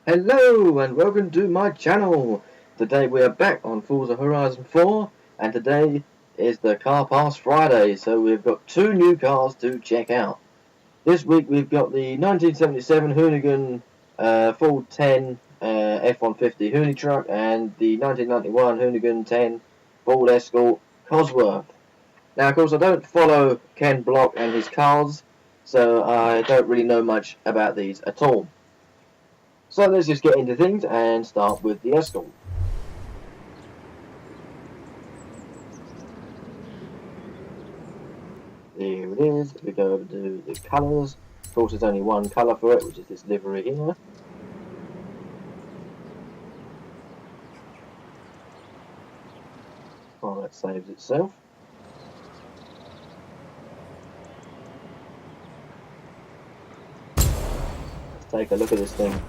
Hello and welcome to my channel. Today we are back on Forza Horizon 4 and today is the Car Pass Friday, so we've got two new cars to check out. This week we've got the 1977 Hoonigan Ford 10 F-150 Hoonie truck and the 1991 Hoonigan 10 Ford Escort Cosworth. Now of course I don't follow Ken Block and his cars, so I don't really know much about these at all. So let's just get into things and start with the Escort. There it is. We go over to the colours. Of course there's only one colour for it, which is this livery here. While that saves itself. Let's take a look at this thing.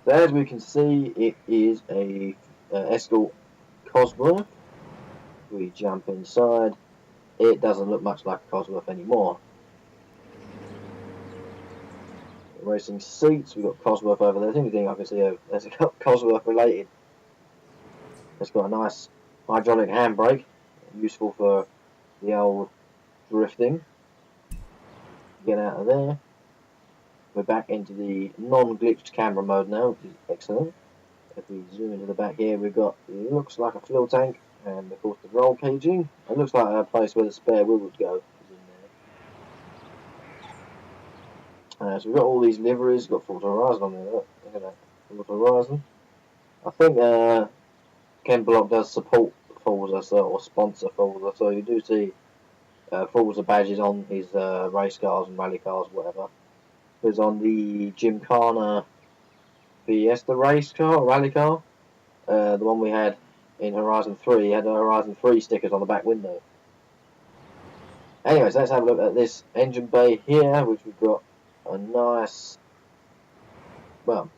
So as we can see, it is a Escort Cosworth. We jump inside. It doesn't look much like a Cosworth anymore. Racing seats, we've got Cosworth over there. The only thing I can see there's a Cosworth related. It's got a nice hydraulic handbrake, useful for the old drifting. Get out of there. We're back into the non-glitched camera mode now, which is excellent. If we zoom into the back here, we've got, it looks like a fuel tank, and of course the roll caging. It looks like a place where the spare wheel would go. Is in there. So we've got all these liveries. We've got Forza Horizon on there. Look at that, Forza Horizon. I think Ken Block does support Forza, or sponsor Forza, so you do see Forza badges on his race cars and rally cars, whatever. There's on the Gymkhana Fiesta race car, rally car, the one we had in Horizon 3, had the Horizon 3 stickers on the back window. Anyways, let's have a look at this engine bay here, which we've got a nice, well,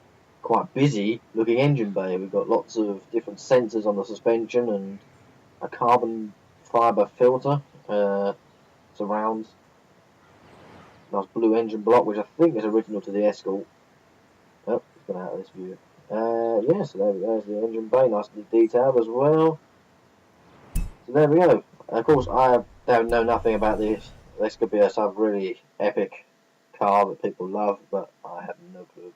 quite busy looking engine bay. We've got lots of different sensors on the suspension and a carbon fibre filter surrounds. Nice blue engine block, which I think is original to the Escort. Oh, it's gone out of this view. Yeah, so there we go, there's the engine bay, nicely detailed as well. So there we go. Of course, I don't know nothing about this. This could be some really epic car that people love, but I have no clue.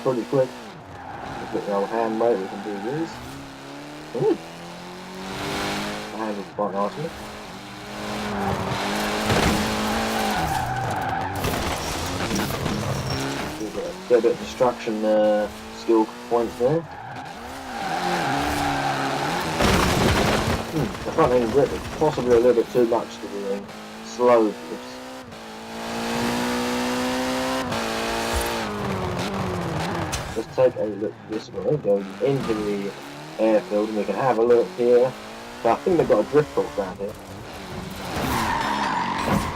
Pretty quick. With the old handbrake, we can do this. Ooh. The handles quite nicely. Get a bit of destruction skill points there. The front end grip is possibly a little bit too much to be slow. Let's take a look this way, go into the airfield and we can have a look here. So I think they've got a drift course around here.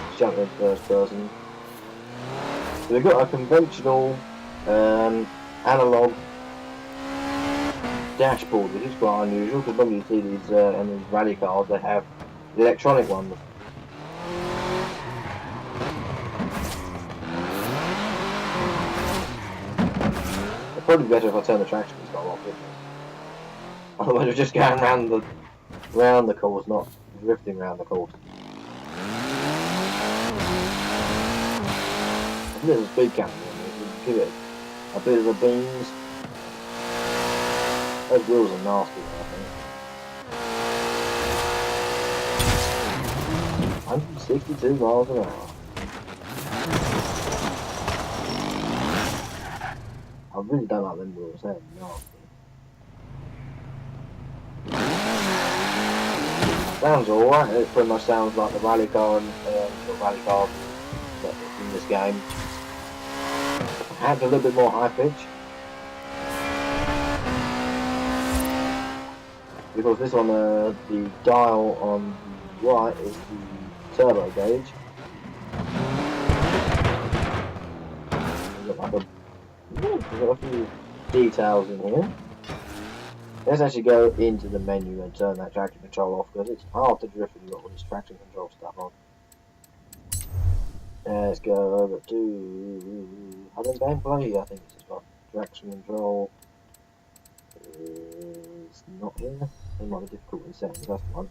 Let's jump in first person. So we've got a conventional analog dashboard, which is quite unusual because when you see these in these rally cars, they have the electronic ones. It'd probably be better if I turn the traction control off, wouldn't it? Otherwise we're just going round the course, not drifting around the course. I think there's a speed camera in there, so we can give it a bit of the beans. Those wheels are nasty, I think. 162 miles an hour. I really don't like them wheels, they're nasty. Sounds alright, it pretty much sounds like the rally car and the rally cars in this game. Perhaps a little bit more high pitch. Because this one, the dial on the right is the turbo gauge. We've got like a few details in here. Let's actually go into the menu and turn that traction control off because it's hard to drift when you've got all this traction control stuff on. Let's go over to hidden gameplay. I think it's just got traction control. It's not here. It might be difficult in settings. That's the one.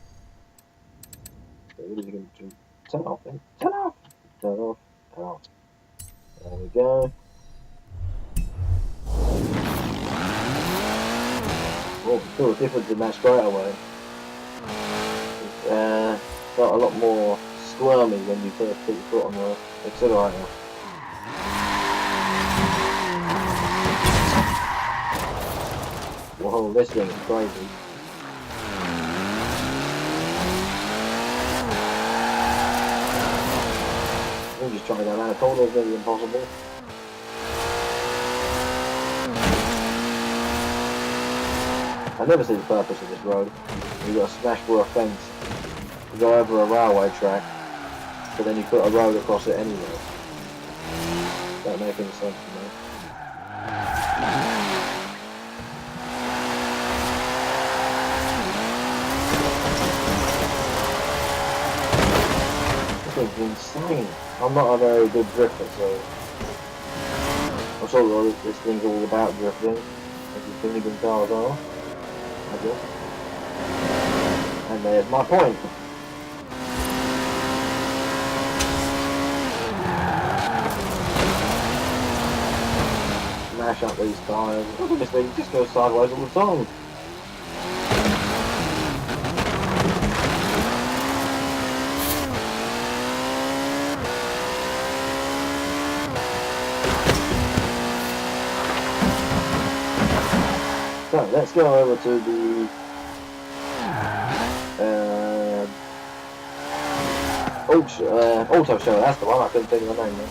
So what is it going to turn off then? Turn off! Turn off. Turn off. There we go. Oh, feel a difference in that straight away. It's got a lot more squirmy when you first put your foot on the accelerator. Whoa, this thing is crazy. I'm just trying to go around a corner, it's really impossible. I never see the purpose of this road. You've got to smash through a fence to go over a railway track, but then you put a road across it anyway. Don't make any sense to me. This thing's insane. I'm not a very good drifter, so I'm sure this thing's all about drifting, as the Finnegan cars are. And there's my point. Smash up these tyres. Look at this thing, it just goes sideways all the time. So let's go over to the auto show. That's the one. I couldn't think of the name.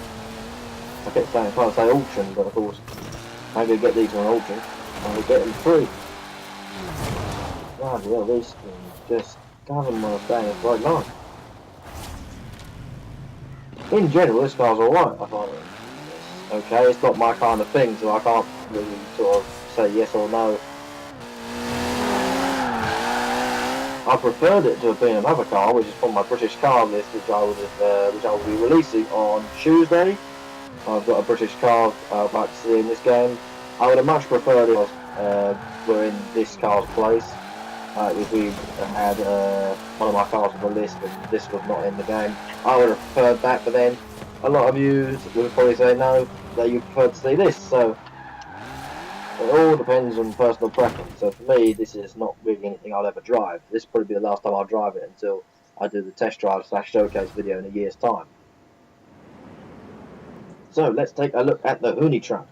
I kept saying, trying to say auction, but of course I'm going to get these on auction. I'm going to get them free. God, well, this thing just doesn't want to stay in a straight line. In general, this car's alright. I find it. Okay, it's not my kind of thing, so I can't really sort of say yes or no. I preferred it to have been another car, which is from my British car list, which I will be releasing on Tuesday. I've got a British car I'd like to see in this game. I would have much preferred it if were in this car's place. If we had one of my cars on the list and this was not in the game, I would have preferred that. But then a lot of you would probably say no, that you prefer to see this. So it all depends on personal preference. So for me, this is not really anything I'll ever drive. This will probably be the last time I'll drive it until I do the test drive / showcase video in a year's time. So let's take a look at the Huni truck.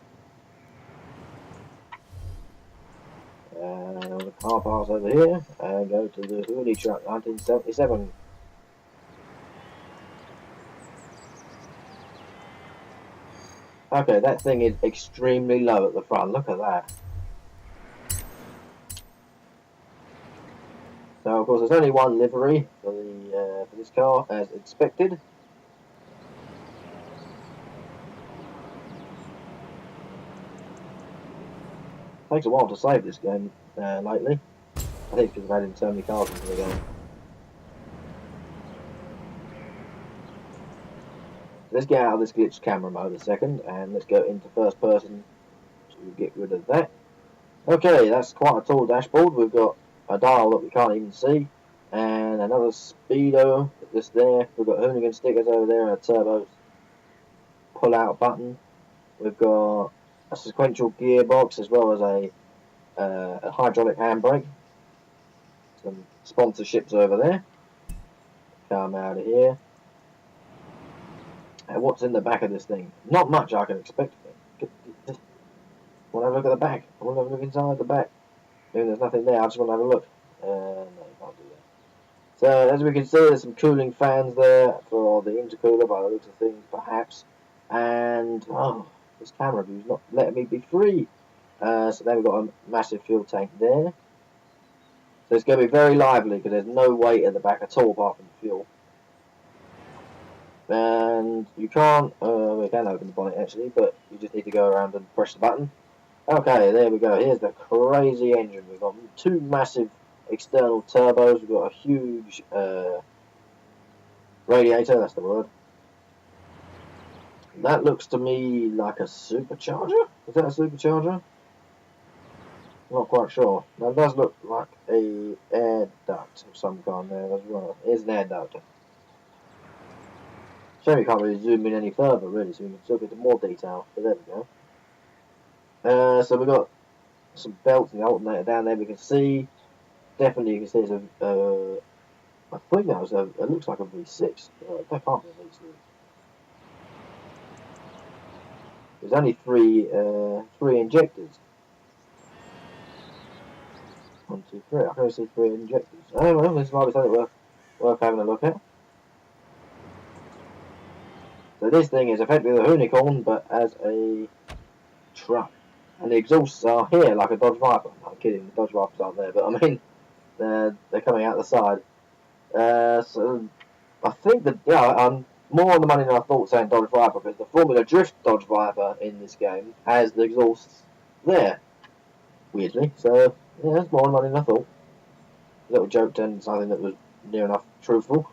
The car pass over here and go to the Huni truck 1977. Okay, that thing is extremely low at the front. Look at that. So of course there's only one livery for this car as expected. Takes a while to save this game lately. I think because I've added so many cars into the game. Let's get out of this glitched camera mode a second and let's go into first person to get rid of that. Okay, that's quite a tall dashboard. We've got a dial that we can't even see and another speedo just there. We've got hoonigan stickers over there and a turbo pull out button. We've got a sequential gearbox as well as a hydraulic handbrake. Some sponsorships over there. Come out of here. And what's in the back of this thing? Not much I can expect of it. Just want to have a look at the back. I want to have a look inside the back. Maybe there's nothing there, I just want to have a look. No, you can't do that. So as we can see, there's some cooling fans there for the intercooler by the looks of things, perhaps. And oh, this camera view's not letting me be free. So then we've got a massive fuel tank there. So it's going to be very lively because there's no weight at the back at all apart from the fuel. And you can't, we can open the bonnet actually, but you just need to go around and press the button. Okay, there we go. Here's the crazy engine. We've got two massive external turbos. We've got a huge radiator, that's the word. That looks to me like a supercharger. Is that a supercharger? Not quite sure. That does look like a air duct of some kind there as well. Here's an air duct. Shame you can't really zoom in any further, really, so we can still get more detail. But there we go. So we've got some belts and the alternator down there. We can see, definitely you can see it's a, I think that was it looks like a V6. That can't be a V6. There's only three injectors. 1, 2, 3. I can only see 3 injectors. Oh well, this might be something worth having a look at. So this thing is effectively the Unicorn, but as a truck. And the exhausts are here, like a Dodge Viper. No, I'm kidding, the Dodge Vipers aren't there, but I mean, they're coming out the side. So I think that, yeah, I'm more on the money than I thought saying Dodge Viper, because the Formula Drift Dodge Viper in this game has the exhausts there, weirdly. So, yeah, that's more on the money than I thought. A little joke turned something that was near enough truthful.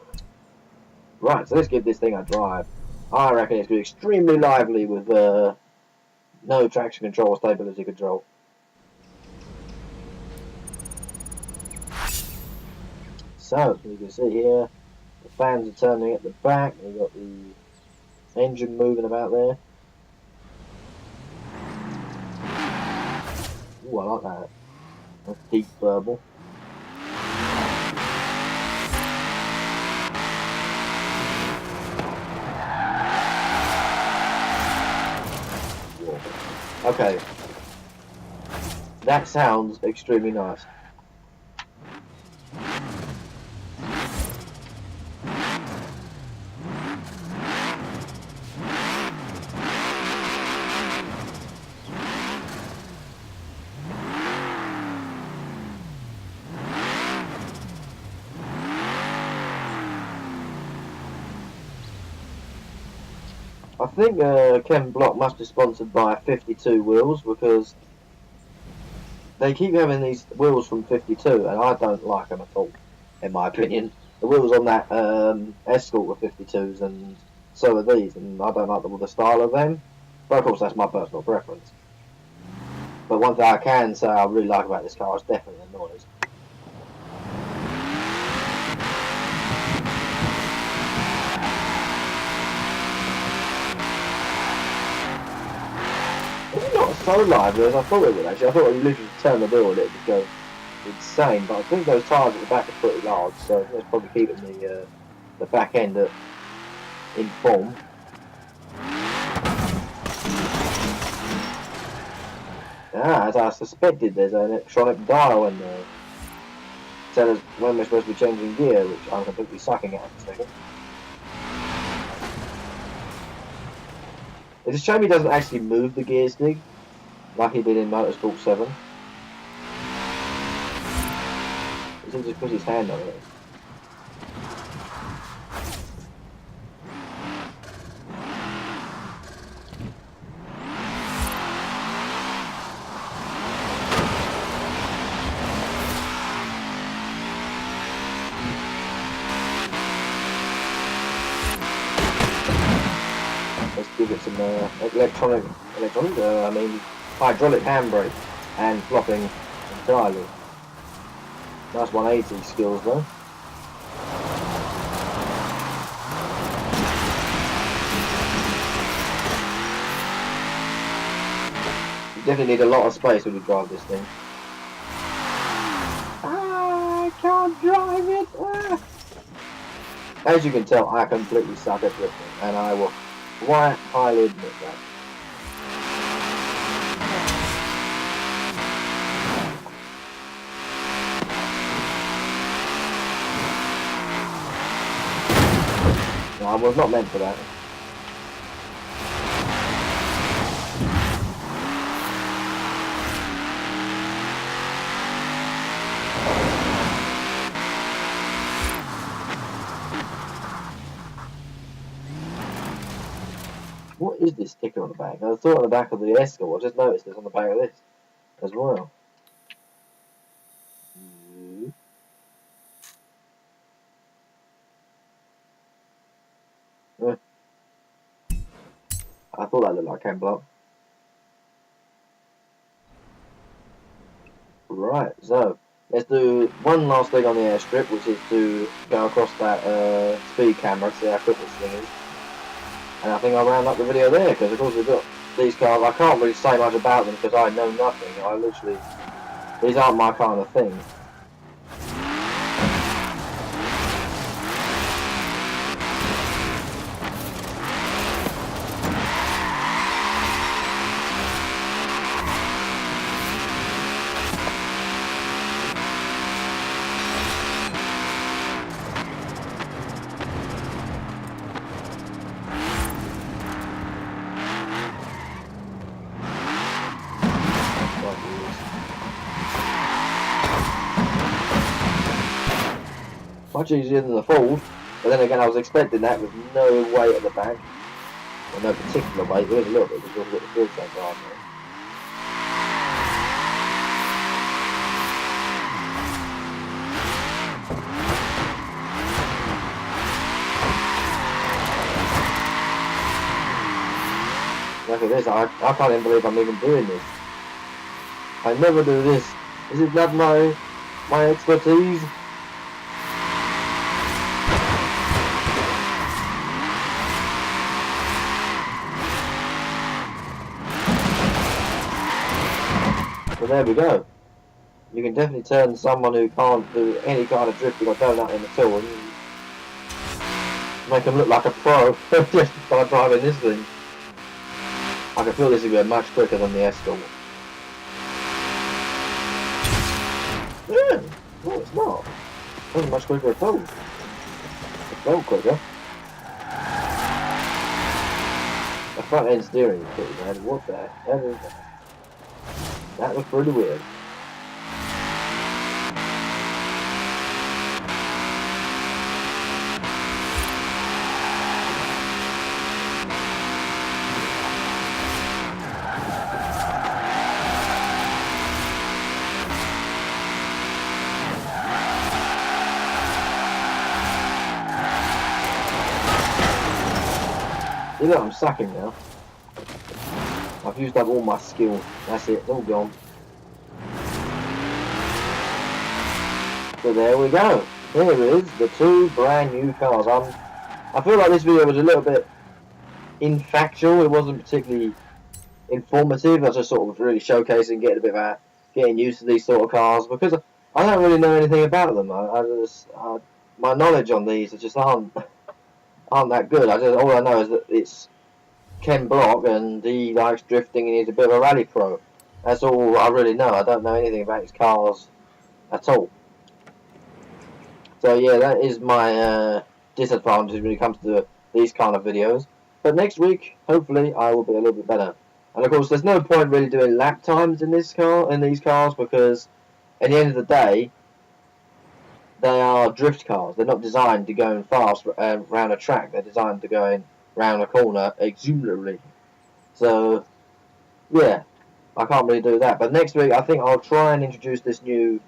Right, so let's give this thing a drive. I reckon it's going to be extremely lively with no traction control or stability control. So, you can see here, the fans are turning at the back, we've got the engine moving about there. Ooh, I like that. That's deep burble. Okay. That sounds extremely nice. I think Ken Block must be sponsored by 52 wheels, because they keep having these wheels from 52 and I don't like them at all, in my opinion. The wheels on that Escort were 52s and so are these, and I don't like the style of them. But of course that's my personal preference. But one thing I can say I really like about this car is definitely the noise. It's not so lively as I thought it would actually. I thought it would literally turn the wheel and it would go insane, but I think those tyres at the back are pretty large, so that's probably keeping the back end in form. Ah, as I suspected, there's an electronic dial in there. Tell us when we're supposed to be changing gear, which I'm completely sucking at in a second. It's a shame he doesn't actually move the gear stick like he did in Motorsport 7. He just puts his hand on it. Let's give it some hydraulic handbrake and flopping entirely. Nice 180 skills though. You definitely need a lot of space when you drive this thing. I can't drive it! Ah. As you can tell, I completely suck at drifting, and I will quite highly admit that. No, I was not meant for that. What is this sticker on the back? I thought on the back of the Escort. I just noticed it's on the back of this as well. Yeah. I thought that looked like chem block. Right, so let's do one last thing on the airstrip, which is to go across that speed camera to see how quick this thing is. And I think I'll round up the video there, because of course we've got these cars. I can't really say much about them because I know nothing. I literally, these aren't my kind of thing. Much easier than the Ford, but then again I was expecting that with no weight at the back. Well, no particular weight, there is a little bit because we've got the fuel tank behind there. Look at this, I can't even believe I'm even doing this. I never do this. Is it not my expertise? So there we go. You can definitely turn someone who can't do any kind of drifting or donutting at all and make them look like a pro just by driving this thing. I can feel this will be much quicker than the Escort. Yeah, no it's not. It wasn't much quicker at all. It felt quicker. The front end steering is pretty bad. What the hell is that? That was pretty weird. You know I'm sucking now. I've used up all my skill. That's it, it's all gone. So there we go. Here is the two brand new cars. I feel like this video was a little bit infactual. It wasn't particularly informative. I was just sort of really showcasing, getting used to these sort of cars because I don't really know anything about them. My knowledge on these just aren't that good. All I know is that it's Ken Block and he likes drifting and he's a bit of a rally pro. That's all I really know. I don't know anything about his cars at all. So yeah, that is my disadvantage when it comes to these kind of videos. But next week, hopefully, I will be a little bit better. And of course, there's no point really doing lap times in these cars because at the end of the day, they are drift cars. They're not designed to go fast around a track. They're designed to go round a corner exuberantly. So yeah, I can't really do that. But next week, I think I'll try and introduce this new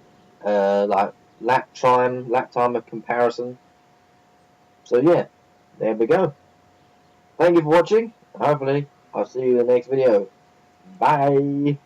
like lap time of comparison. So yeah, there we go. Thank you for watching. Hopefully, I'll see you in the next video. Bye.